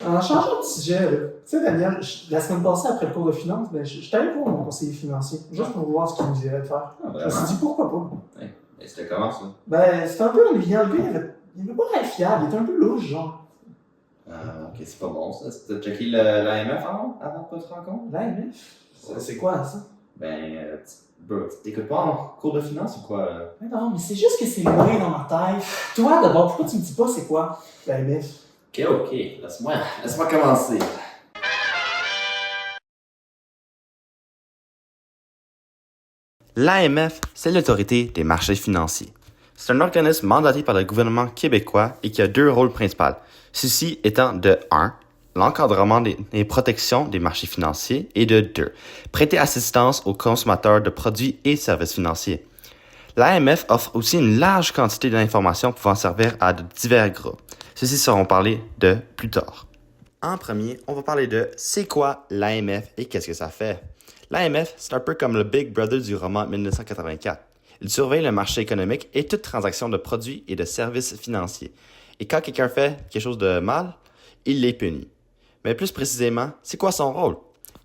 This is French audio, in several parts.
en changeant de sujet, là, tu sais, Daniel, la semaine passée, après le cours de finance, ben, je suis allé voir mon conseiller financier, juste pour voir ce qu'il me dirait de faire. Je me suis dit, pourquoi pas? Ouais. Et c'était comment, ça? Ben, c'était un peu ennuyant. Le gars, il avait pas l'air fiable, il était un peu louche, genre. Ok, c'est pas bon, ça. T'as checké l'AMF avant de pas te rendre compte? L'AMF? C'est quoi, ça? Bro, t'écoutes pas en cours de finance ou quoi? Mais non, mais c'est juste que c'est loin dans ma tête. Toi, d'abord, pourquoi tu me dis pas c'est quoi, l'AMF? Ok, laisse-moi commencer. L'AMF, c'est l'autorité des marchés financiers. C'est un organisme mandaté par le gouvernement québécois et qui a deux rôles principaux. Ceux-ci étant de 1. L'encadrement des protections des marchés financiers et de 2. Prêter assistance aux consommateurs de produits et services financiers. L'AMF offre aussi une large quantité d'informations pouvant servir à de divers groupes. Ceux-ci seront parlés de plus tard. En premier, on va parler de c'est quoi l'AMF et qu'est-ce que ça fait. L'AMF, c'est un peu comme le Big Brother du roman 1984. Il surveille le marché économique et toute transaction de produits et de services financiers. Et quand quelqu'un fait quelque chose de mal, il les punit. Mais plus précisément, c'est quoi son rôle?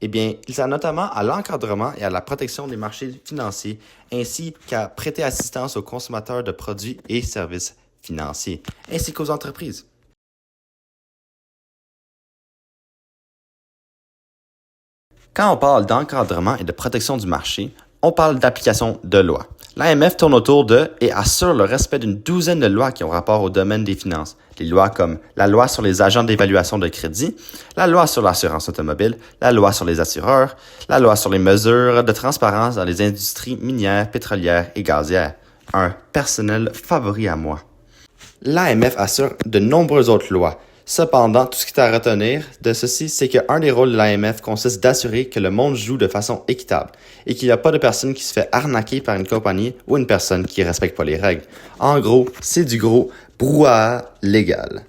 Eh bien, il sert notamment à l'encadrement et à la protection des marchés financiers, ainsi qu'à prêter assistance aux consommateurs de produits et services financiers, ainsi qu'aux entreprises. Quand on parle d'encadrement et de protection du marché, on parle d'application de lois. L'AMF tourne autour de et assure le respect d'une douzaine de lois qui ont rapport au domaine des finances. Des lois comme la loi sur les agents d'évaluation de crédit, la loi sur l'assurance automobile, la loi sur les assureurs, la loi sur les mesures de transparence dans les industries minières, pétrolières et gazières. Un personnel favori à moi. L'AMF assure de nombreuses autres lois. Cependant, tout ce qui est à retenir de ceci, c'est qu'un des rôles de l'AMF consiste d'assurer que le monde joue de façon équitable et qu'il n'y a pas de personne qui se fait arnaquer par une compagnie ou une personne qui ne respecte pas les règles. En gros, c'est du gros brouhaha légal.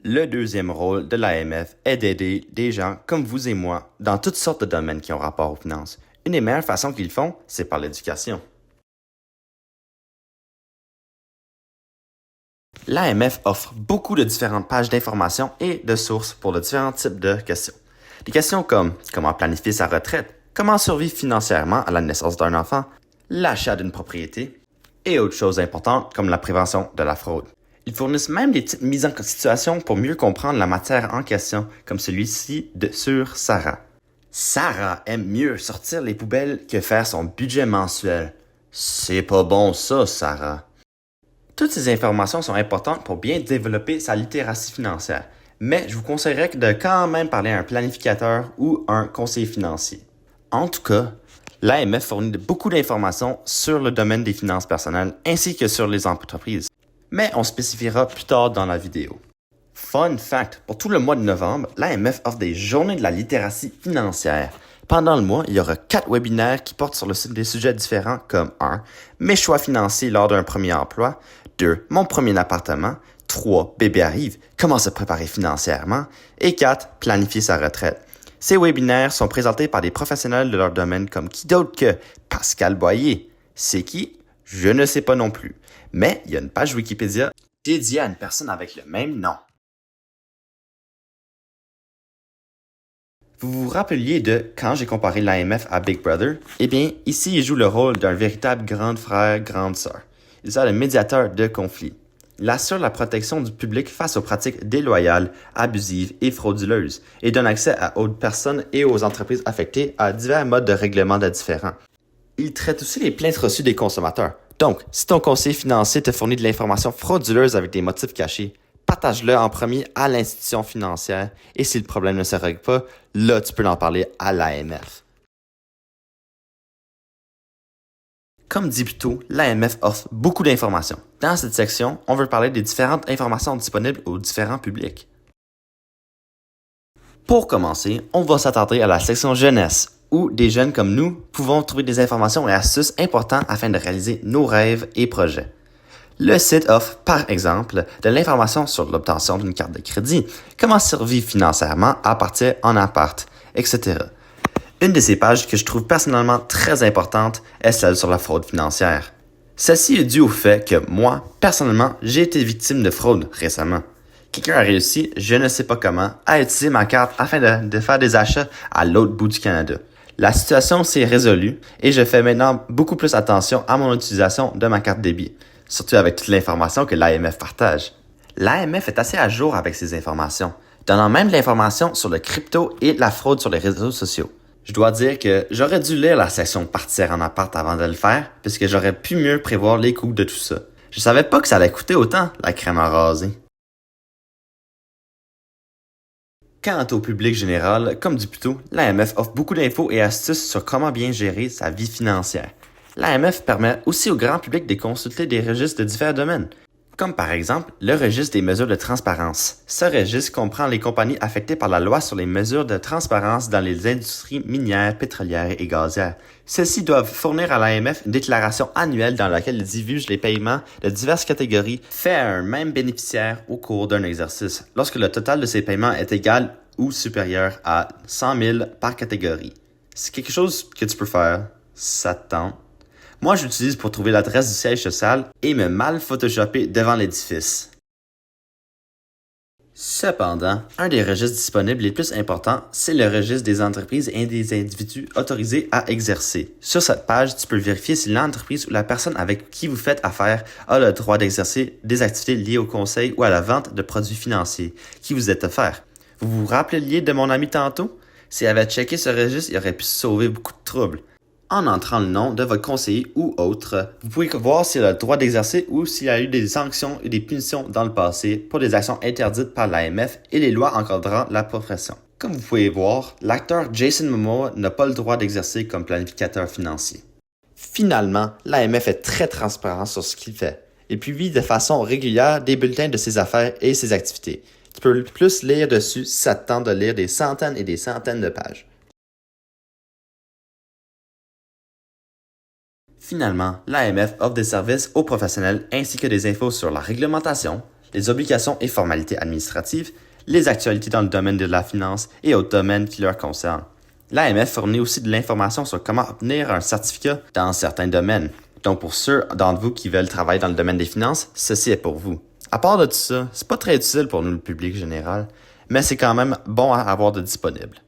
Le deuxième rôle de l'AMF est d'aider des gens comme vous et moi dans toutes sortes de domaines qui ont rapport aux finances. Une des meilleures façons qu'ils le font, c'est par l'éducation. L'AMF offre beaucoup de différentes pages d'informations et de sources pour de différents types de questions. Des questions comme comment planifier sa retraite, comment survivre financièrement à la naissance d'un enfant, l'achat d'une propriété et autres choses importantes comme la prévention de la fraude. Ils fournissent même des petites mises en situation pour mieux comprendre la matière en question, comme celui-ci sur Sarah. Sarah aime mieux sortir les poubelles que faire son budget mensuel. C'est pas bon ça, Sarah. Toutes ces informations sont importantes pour bien développer sa littératie financière, mais je vous conseillerais de quand même parler à un planificateur ou un conseiller financier. En tout cas, l'AMF fournit beaucoup d'informations sur le domaine des finances personnelles ainsi que sur les entreprises, mais on spécifiera plus tard dans la vidéo. Fun fact, pour tout le mois de novembre, l'AMF offre des journées de la littératie financière. Pendant le mois, il y aura 4 webinaires qui portent sur des sujets différents comme 1. Mes choix financiers lors d'un premier emploi, 2. Mon premier appartement, 3. Bébé arrive, comment se préparer financièrement et 4. Planifier sa retraite. Ces webinaires sont présentés par des professionnels de leur domaine comme qui d'autre que Pascal Boyer. C'est qui? Je ne sais pas non plus. Mais il y a une page Wikipédia dédiée à une personne avec le même nom. Vous vous rappeliez de quand j'ai comparé l'AMF à Big Brother? Eh bien, ici, il joue le rôle d'un véritable grand frère, grande sœur. Il sert de médiateur de conflits. Il assure la protection du public face aux pratiques déloyales, abusives et frauduleuses et donne accès à autres personnes et aux entreprises affectées à divers modes de règlement de différends. Il traite aussi les plaintes reçues des consommateurs. Donc, si ton conseiller financier te fournit de l'information frauduleuse avec des motifs cachés, partage-le en premier à l'institution financière et si le problème ne se règle pas, là tu peux en parler à l'AMF. Comme dit plus tôt, l'AMF offre beaucoup d'informations. Dans cette section, on veut parler des différentes informations disponibles aux différents publics. Pour commencer, on va s'attarder à la section jeunesse, où des jeunes comme nous pouvons trouver des informations et astuces importantes afin de réaliser nos rêves et projets. Le site offre, par exemple, de l'information sur l'obtention d'une carte de crédit, comment survivre financièrement à partir en appart, etc. Une de ces pages que je trouve personnellement très importante est celle sur la fraude financière. Ceci est dû au fait que moi, personnellement, j'ai été victime de fraude récemment. Quelqu'un a réussi, je ne sais pas comment, à utiliser ma carte afin de faire des achats à l'autre bout du Canada. La situation s'est résolue et je fais maintenant beaucoup plus attention à mon utilisation de ma carte débit, surtout avec toute l'information que l'AMF partage. L'AMF est assez à jour avec ces informations, donnant même de l'information sur le crypto et la fraude sur les réseaux sociaux. Je dois dire que j'aurais dû lire la section partir en appart avant de le faire, puisque j'aurais pu mieux prévoir les coûts de tout ça. Je savais pas que ça allait coûter autant, la crème à raser. Quant au public général, comme dit plus tôt, l'AMF offre beaucoup d'infos et astuces sur comment bien gérer sa vie financière. L'AMF permet aussi au grand public de consulter des registres de divers domaines, comme par exemple le registre des mesures de transparence. Ce registre comprend les compagnies affectées par la loi sur les mesures de transparence dans les industries minières, pétrolières et gazières. Celles-ci doivent fournir à l'AMF une déclaration annuelle dans laquelle ils divulgent les paiements de diverses catégories faits à un même bénéficiaire au cours d'un exercice, lorsque le total de ces paiements est égal ou supérieur à 100 000 par catégorie. C'est quelque chose que tu peux faire, ça te tente. Moi, j'utilise pour trouver l'adresse du siège social et me mal photoshopper devant l'édifice. Cependant, un des registres disponibles les plus importants, c'est le registre des entreprises et des individus autorisés à exercer. Sur cette page, tu peux vérifier si l'entreprise ou la personne avec qui vous faites affaire a le droit d'exercer des activités liées au conseil ou à la vente de produits financiers qui vous est offert. Vous vous rappeliez de mon ami tantôt? S'il avait checké ce registre, il aurait pu sauver beaucoup de troubles. En entrant le nom de votre conseiller ou autre, vous pouvez voir s'il a le droit d'exercer ou s'il y a eu des sanctions et des punitions dans le passé pour des actions interdites par l'AMF et les lois encadrant la profession. Comme vous pouvez voir, l'acteur Jason Momoa n'a pas le droit d'exercer comme planificateur financier. Finalement, l'AMF est très transparent sur ce qu'il fait et publie de façon régulière des bulletins de ses affaires et ses activités. Tu peux plus lire dessus si ça te tente de lire des centaines et des centaines de pages. Finalement, l'AMF offre des services aux professionnels ainsi que des infos sur la réglementation, les obligations et formalités administratives, les actualités dans le domaine de la finance et autres domaines qui leur concernent. L'AMF fournit aussi de l'information sur comment obtenir un certificat dans certains domaines. Donc pour ceux d'entre vous qui veulent travailler dans le domaine des finances, ceci est pour vous. À part de tout ça, c'est pas très utile pour nous le public général, mais c'est quand même bon à avoir de disponible.